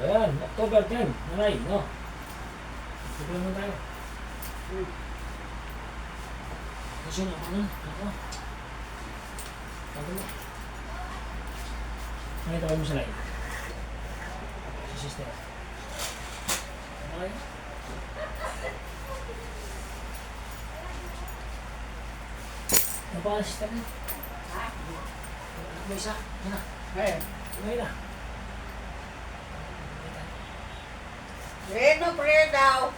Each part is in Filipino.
Ayan, October 10. Nanay, no? Sige naman tayo. Kasi na, ano? Ako? Ako mo. Nakita ko mo sa live. Si sister. Okay? Ano pa ang sister niya? Ha? May isa? Yan na. Eh, May na. pray daw.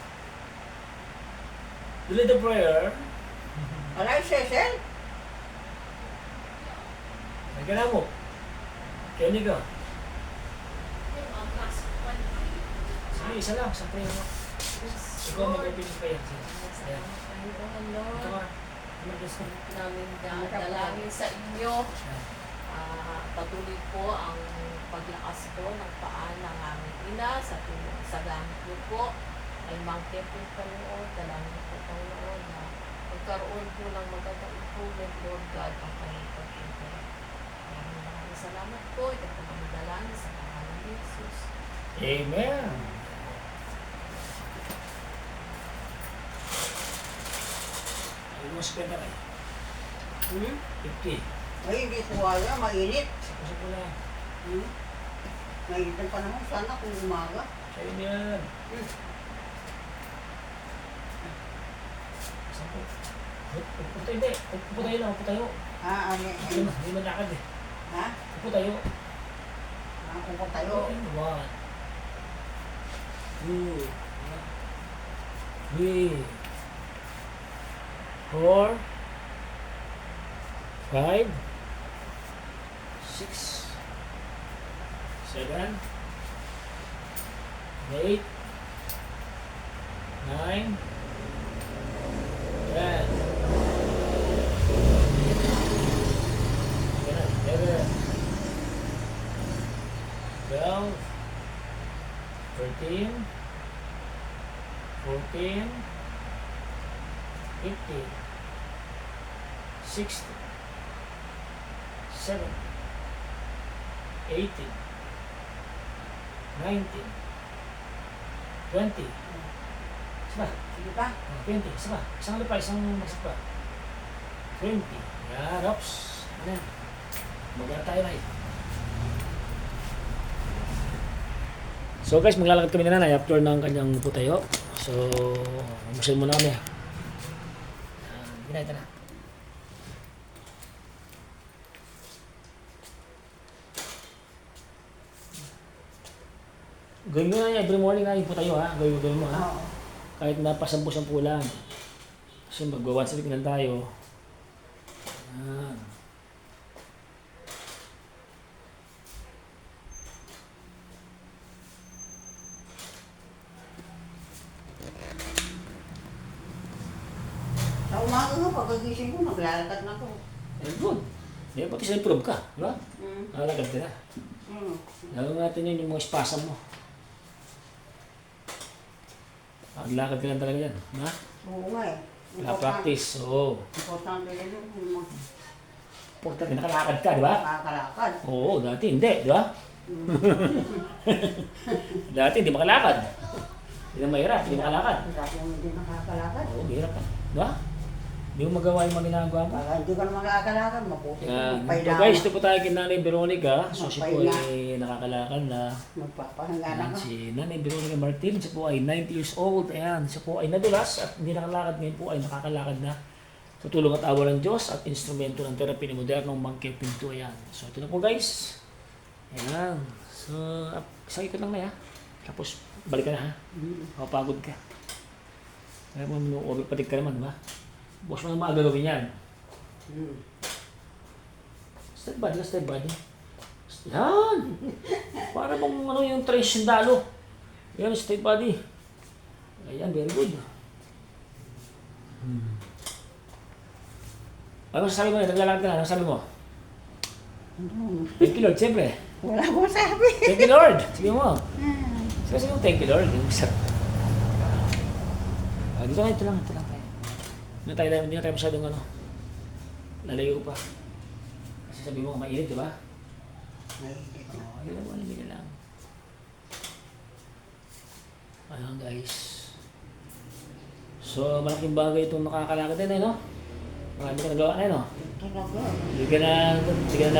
You lead the prayer. Wala yung session? Nagkala mo. Kaya hindi ka. Sige, isa lang. Sa prayer mo. Ikaw mag-open yung prayer. Ayan. Ito ka. Mag-guess ka. Namin dalangin sa inyo. Patuloy po ang paglakas po ng paa ng aming ina sa tulong sa gamit niyo po ay mangke po Panginoon, dalangin po Panginoon na magkaroon po ng magandang improvement, Lord God, ang kanyang pag-ibig. Maraming salamat po. Ito po ang dalangin sa pangalan ni Jesus. Amen. Ay, mas pwede kayo. 50. Ay, hindi ko kaya. Mainit. Sapos ko lang. Mainit ang panahon. Sana kung umaga. Sa'yo niyan. Sampo. Upo tayo, hindi. Upo tayo lang, upo tayo. Ano? Hindi malakad eh. Ha? Upo tayo. Upo tayo. 1, 2, 3, 4, 5, 6, 7, 8, 9, 10, 11, 12, 13, 14, 15, 16, 17, 18, 19, 20. Isa Sige pa. 20. Isa pa. Isang ano pa, isang masak pa. 20. Yan, ops. Ano yan? Mag-aaral tayo na eh. So guys, maglalakad kami na nanay after ng kanyang putayo. So, umusal muna kami. Ginahita na. Gawin mo na niya, every morning na yung putayo ha. Gawin mo ha. Oo. Kahit napasampu-sampu lang. Kasi magwa-once a week na tayo. Yan. Sa umaga nga, pagkagising ko, maglalakad na ako. Very good. Hindi, pati sa improve ka. Di ba? Nakalagad ka na. Lalo natin yun yung mga spasm mo. Maglakad ka lang talaga yan. Ha? Oo nga eh. Practice. Oo. Importante rin yung Importante, nakalakad ka, di ba? makakalakad. Oo, dati hindi, di ba? Dati hindi makalakad. Hindi na mahirap, hindi makalakad. Dati yung hindi makakalakad. Oo, mahirap ka. Di ba? Hindi mo magawa yung mga ginagawa mo. Baka hindi ka na makakalakad, mabuti. So guys, ito po tayo kay Nanay Veronica. So siya po ay nakakalakad na. Magpapahinga na Ayan, ka. si Nanay Veronica Martin, siya po ay 90 years old. Ayan, siya po ay nadulas at hindi nakalakad. Ngayon po ay nakakalakad na. Sa tulong at awa ng Diyos at instrumento ng therapy ni modernong Monkey Pinto. Ayan. So ito na po guys. Ayan. So, isang ikot lang na ya. Tapos balik ka na ha. Mapagod ka. Kaya mo patig ka naman, ba? Bukas mo na maaga gawin yan. Step body, step body. Yan! Para bang ano yung trace sundalo. Yan, step body. Ayan, very good. Ano sasabi mo? Naglalakad ka na. Ano sabi mo? Thank you Lord, siyempre. Wala akong sabi. Thank you Lord. Sabi mo. Sabi mo, thank you Lord. Yung isa. Dito na, ito lang tayo. Hindi na tayo masyadong ano. Lalayo pa. Kasi sabi mo, mainit, di ba? Mainit na. Oo, yun lang, hindi na lang. Ayan guys. So, malaking bagay itong nakakalakad din, no? Marami ka nagawa na, no? Talaga. Hindi ka na,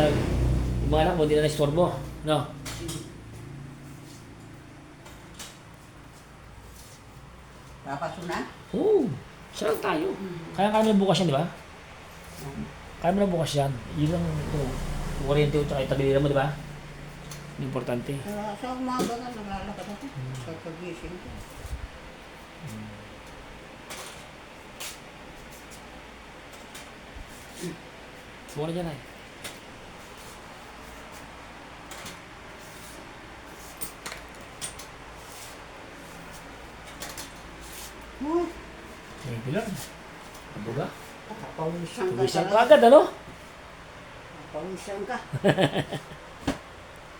yung mga anak mo, hindi na na-istorbo, no? Papasunan? Oo, sarap tayo. Kaya mo bukas yan, di ba? Kaya mo na bukas yan. Yun lang ito. Kuryente at saka itagilira mo, di ba? Importante. Sa umaga nga, naglalakad ako. Sa pagising ko. Buka na dyan ay. Oh, Sige lang. Abuga. nakapawisan ka Tumisan talaga. ka agad, ano? Nakapawisan ka.